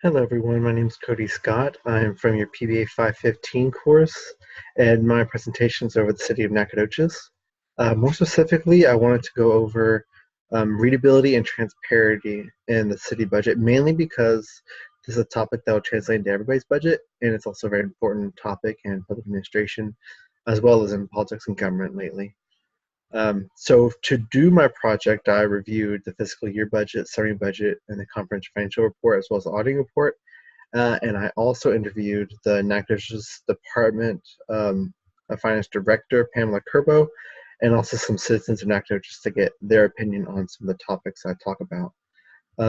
Hello everyone, my name is Cody Scott. I'm from your PBA 515 course, and my presentation is over the City of Nacogdoches. More specifically, I wanted to go over readability and transparency in the city budget, mainly because this is a topic that will translate into everybody's budget, and it's also a very important topic in public administration, as well as in politics and government lately. So to do my project, I reviewed the fiscal year budget, summary budget, and the comprehensive financial report, as well as the auditing report. And I also interviewed the Nacogdoches Department of Finance Director, Pamela Kerbo, and also some citizens of Nacogdoches to get their opinion on some of the topics I talk about.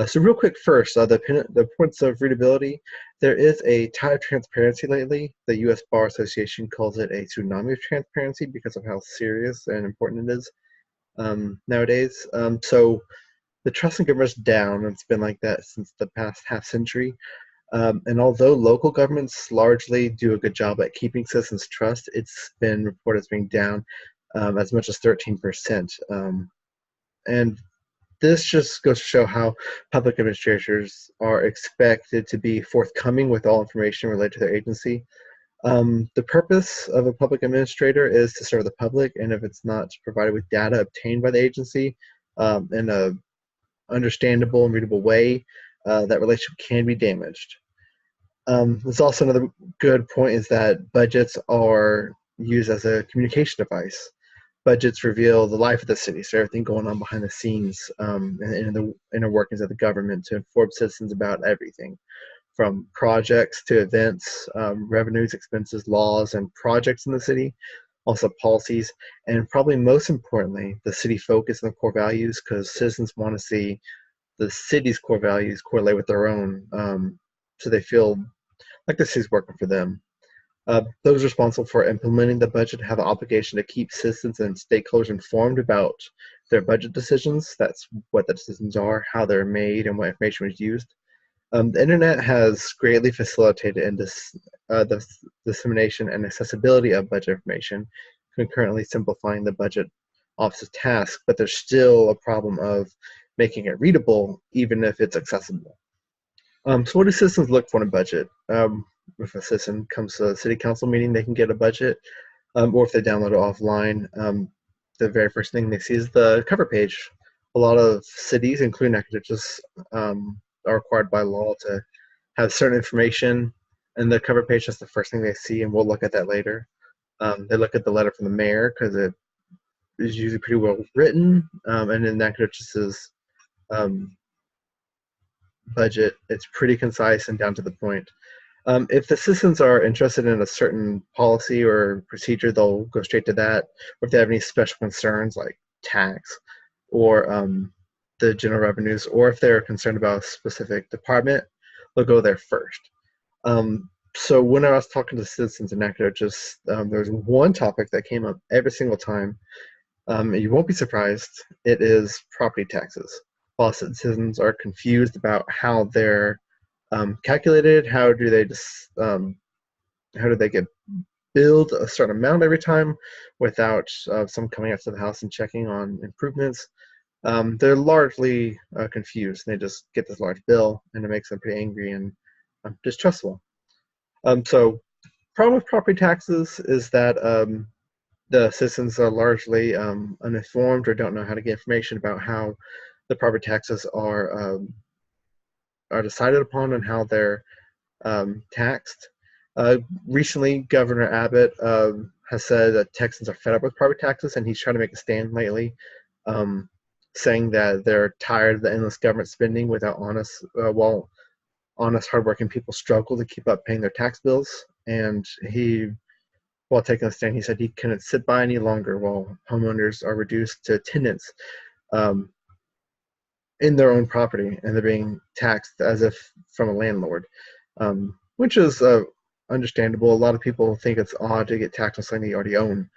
So real quick first, the points of readability. There is a tide of transparency lately. The U.S. Bar Association calls it a tsunami of transparency because of how serious and important it is nowadays. So the trust in government is down. It's been like that since the past half century. And although local governments largely do a good job at keeping citizens' trust, it's been reported as being down as much as 13%. And this just goes to show how public administrators are expected to be forthcoming with all information related to their agency. The purpose of a public administrator is to serve the public, and if it's not provided with data obtained by the agency in a understandable and readable way, that relationship can be damaged. There's also another good point is that budgets are used as a communication device. Budgets reveal the life of the city, so everything going on behind the scenes and in the inner workings of the government to inform citizens about everything, from projects to events, revenues, expenses, laws, and projects in the city, also policies, and probably most importantly, the city focus and the core values, because citizens want to see the city's core values correlate with their own, so they feel like the city's working for them. Those responsible for implementing the budget have the obligation to keep citizens and stakeholders informed about their budget decisions. That's what the decisions are, how they're made, and what information was used. The internet has greatly facilitated in the dissemination and accessibility of budget information, concurrently simplifying the budget office's task, but there's still a problem of making it readable, even if it's accessible. So what do citizens look for in a budget? If a citizen comes to a city council meeting, they can get a budget, or if they download it offline, the very first thing they see is the cover page. A lot of cities, including Nacogdoches, are required by law to have certain information, and the cover page is the first thing they see, and we'll look at that later. They look at the letter from the mayor because it is usually pretty well written, and in Nacogdoches' budget, it's pretty concise and down to the point. If the citizens are interested in a certain policy or procedure, they'll go straight to that. Or if they have any special concerns like tax or the general revenues, or if they're concerned about a specific department, they'll go there first. So when I was talking to citizens in Nacogdoches, there was one topic that came up every single time. You won't be surprised. It is property taxes. A lot of citizens are confused about how they're calculated. How do they get billed a certain amount every time without some coming up to the house and checking on improvements? They're largely confused. They just get this large bill, and it makes them pretty angry and distrustful. So problem with property taxes is that the citizens are largely uninformed or don't know how to get information about how the property taxes are decided upon and how they're taxed. Recently, Governor Abbott has said that Texans are fed up with property taxes, and he's trying to make a stand lately, saying that they're tired of the endless government spending without while honest, hardworking people struggle to keep up paying their tax bills. And while taking a stand, he said he couldn't sit by any longer while homeowners are reduced to tenants in their own property, and they're being taxed as if from a landlord, which is understandable. A lot of people think it's odd to get taxed on something you already own.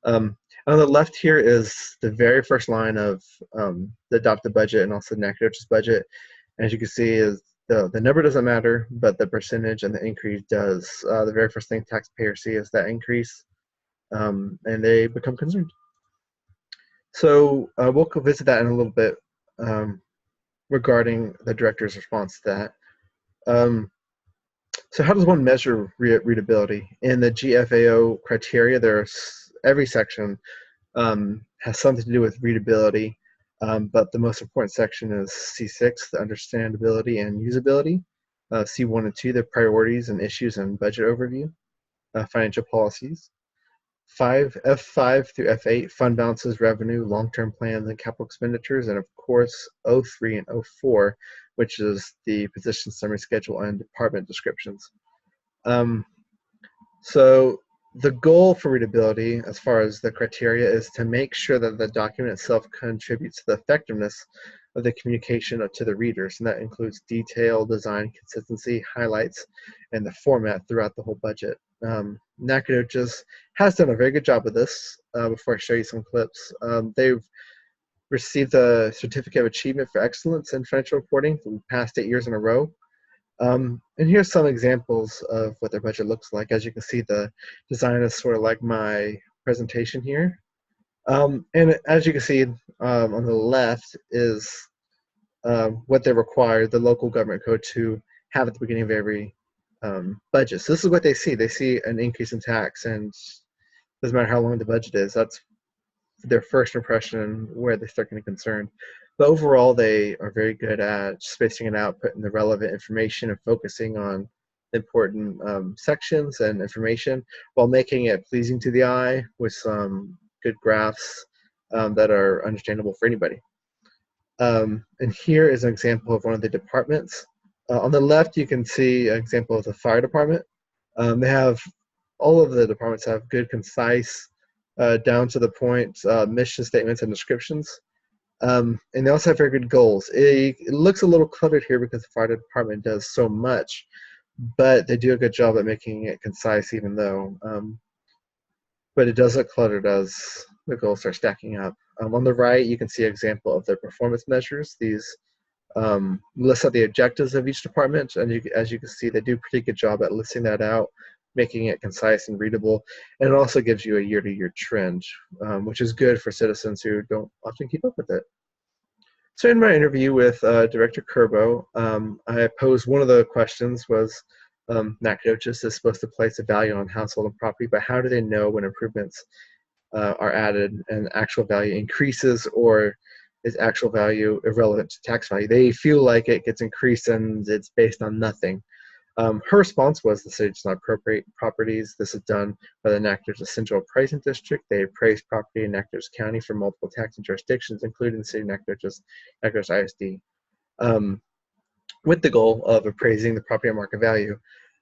On the left here is the very first line of the adopted budget and also Nacogdoches budget. And as you can see, is the number doesn't matter, but the percentage and the increase does. The very first thing taxpayers see is that increase, and they become concerned. So we'll visit that in a little bit regarding the director's response to that. Um, so how does one measure readability? In the GFAO criteria, every section has something to do with readability, but the most important section is C6, the understandability and usability. C1 and 2, the priorities and issues and budget overview. Financial policies. F5 through F8, fund balances, revenue, long-term plans, and capital expenditures, and of course O3 and O4, which is the position summary schedule and department descriptions. So the goal for readability, as far as the criteria, is to make sure that the document itself contributes to the effectiveness of the communication to the readers, and that includes detail, design, consistency, highlights, and the format throughout the whole budget. Nacogdoches has done a very good job of this. Before I show you some clips, they've received a Certificate of Achievement for Excellence in Financial Reporting for the past 8 years in a row. And here's some examples of what their budget looks like. As you can see, the design is sort of like my presentation here. And as you can see, on the left is what they require the local government code to have at the beginning of every budget. So this is what they see. They see an increase in tax, and doesn't matter how long the budget is. That's their first impression where they start getting concerned. But overall, they are very good at spacing it out, putting the relevant information and focusing on important sections and information while making it pleasing to the eye with some good graphs that are understandable for anybody. And here is an example of one of the departments. On the left, you can see an example of the fire department. All of the departments have good, concise, down to the point mission statements and descriptions. And they also have very good goals. It looks a little cluttered here because the fire department does so much, but they do a good job at making it concise, even though, but it does look cluttered as the goals start stacking up. On the right, you can see an example of their performance measures. These list out the objectives of each department, and as you can see, they do a pretty good job at listing that out, making it concise and readable, and it also gives you a year-to-year trend, which is good for citizens who don't often keep up with it. So in my interview with Director Curbo, I posed one of the questions was, Nacogdoches is supposed to place a value on household and property, but how do they know when improvements are added and actual value increases, or is actual value irrelevant to tax value? They feel like it gets increased and it's based on nothing. Her response was the city does not appropriate properties. This is done by the Nacogdoches Central Appraising District. They appraise property in Nacogdoches County for multiple taxing jurisdictions, including the city of Nacogdoches, Nacogdoches ISD, with the goal of appraising the property at market value.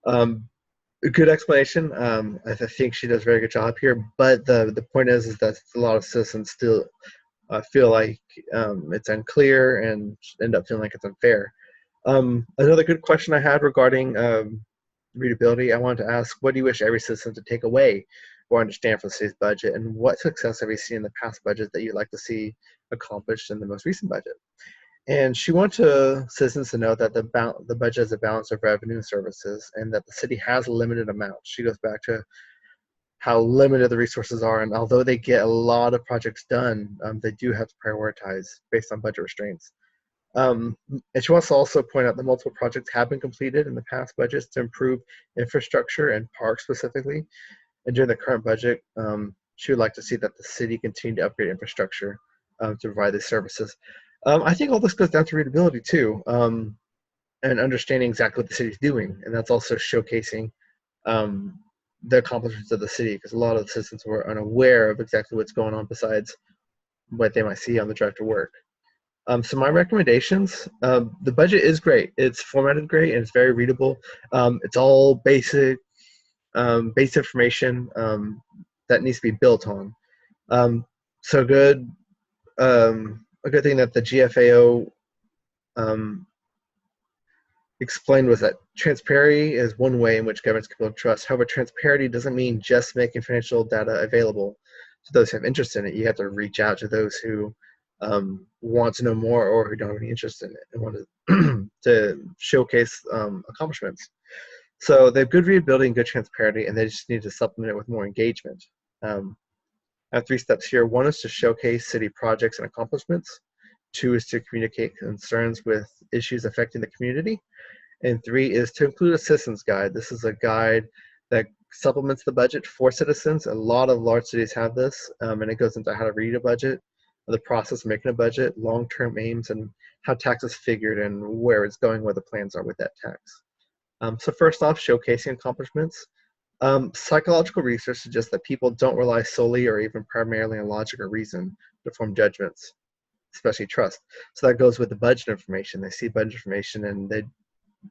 A good explanation. I think she does a very good job here, but the point is that a lot of citizens still feel like it's unclear and end up feeling like it's unfair. Another good question I had regarding readability, I wanted to ask, what do you wish every citizen to take away or understand from the city's budget, and what success have you seen in the past budget that you'd like to see accomplished in the most recent budget? And she wanted citizens to know that the budget is a balance of revenue and services, and that the city has a limited amount. She goes back to how limited the resources are, and although they get a lot of projects done, they do have to prioritize based on budget restraints. And she wants to also point out that multiple projects have been completed in the past budgets to improve infrastructure and parks specifically. And during the current budget, she would like to see that the city continue to upgrade infrastructure to provide these services. I think all this goes down to readability too, and understanding exactly what the city's doing. And that's also showcasing the accomplishments of the city, because a lot of the citizens were unaware of exactly what's going on besides what they might see on the director work. So my recommendations, the budget is great. It's formatted great and it's very readable. It's all basic information that needs to be built on. So good, a good thing that the GFAO explained was that transparency is one way in which governments can build trust. However, transparency doesn't mean just making financial data available to those who have interest in it. You have to reach out to those who want to know more or who don't have any interest in it and want to showcase accomplishments. So they have good readability and good transparency, and they just need to supplement it with more engagement. I have 3 steps here. 1 is to showcase city projects and accomplishments. 2 is to communicate concerns with issues affecting the community. And 3 is to include a citizens guide. This is a guide that supplements the budget for citizens. A lot of large cities have this, and it goes into how to read a budget, the process of making a budget, long-term aims, and how tax is figured and where it's going, where the plans are with that tax. So first off, showcasing accomplishments. Psychological research suggests that people don't rely solely or even primarily on logic or reason to form judgments, especially trust. So that goes with the budget information. They see budget information and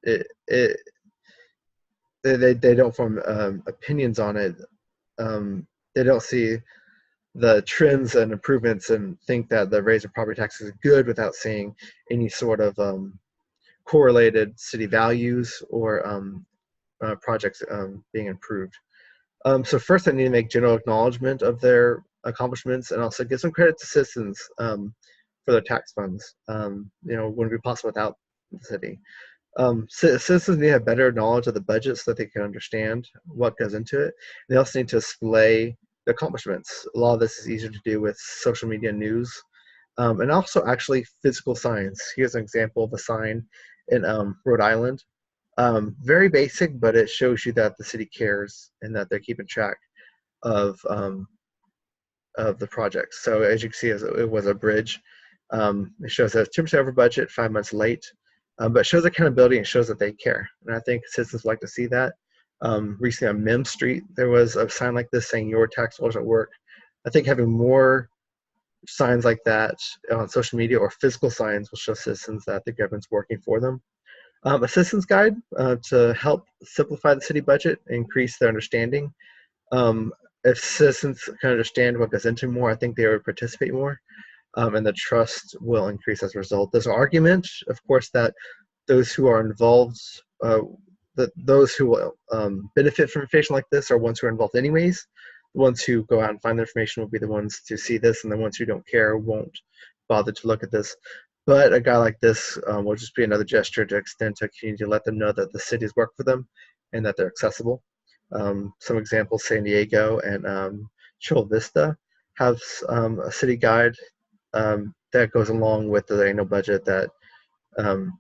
it, it, they don't form opinions on it. They don't see the trends and improvements and think that the raise of property tax is good without seeing any sort of correlated city values or projects being improved. So first, I need to make general acknowledgement of their accomplishments and also give some credit to citizens for their tax funds. Wouldn't be possible without the city. Citizens need to have better knowledge of the budget so that they can understand what goes into it. They also need to display the accomplishments. A lot of this is easier to do with social media news, and also actually physical signs. Here's an example of a sign in Rhode Island. Very basic, but it shows you that the city cares and that they're keeping track of the project. So as you can see, it was a bridge. It shows that it's 2% over budget, 5 months late, but it shows accountability and shows that they care. And I think citizens like to see that. Recently on Mim Street, there was a sign like this saying your tax dollars at work. I think having more signs like that on social media or physical signs will show citizens that the government's working for them. A citizens guide to help simplify the city budget, increase their understanding. If citizens can understand what goes into more, I think they would participate more, and the trust will increase as a result. There's an argument, of course, that those who are involved, that those who will benefit from information like this are ones who are involved anyways. The ones who go out and find the information will be the ones to see this, and the ones who don't care won't bother to look at this. But a guy like this will just be another gesture to extend to a community to let them know that the cities work for them and that they're accessible. Some examples, San Diego and Chula Vista have a city guide that goes along with the annual budget that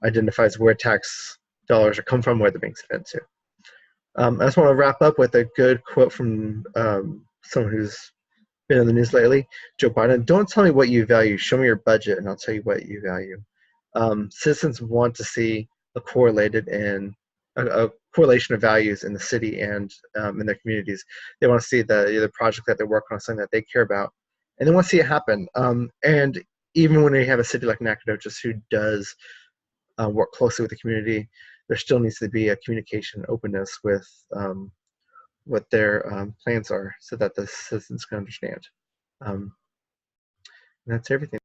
identifies where tax dollars are come from, where they're being spent to. I just want to wrap up with a good quote from someone who's been in the news lately, Joe Biden. Don't tell me what you value, show me your budget and I'll tell you what you value. Citizens want to see a correlation of values in the city and in their communities. They want to see the project that they're working on, something that they care about, and they want to see it happen. And even when you have a city like Nacogdoches who does work closely with the community, there still needs to be a communication openness with what their plans are so that the citizens can understand. And that's everything.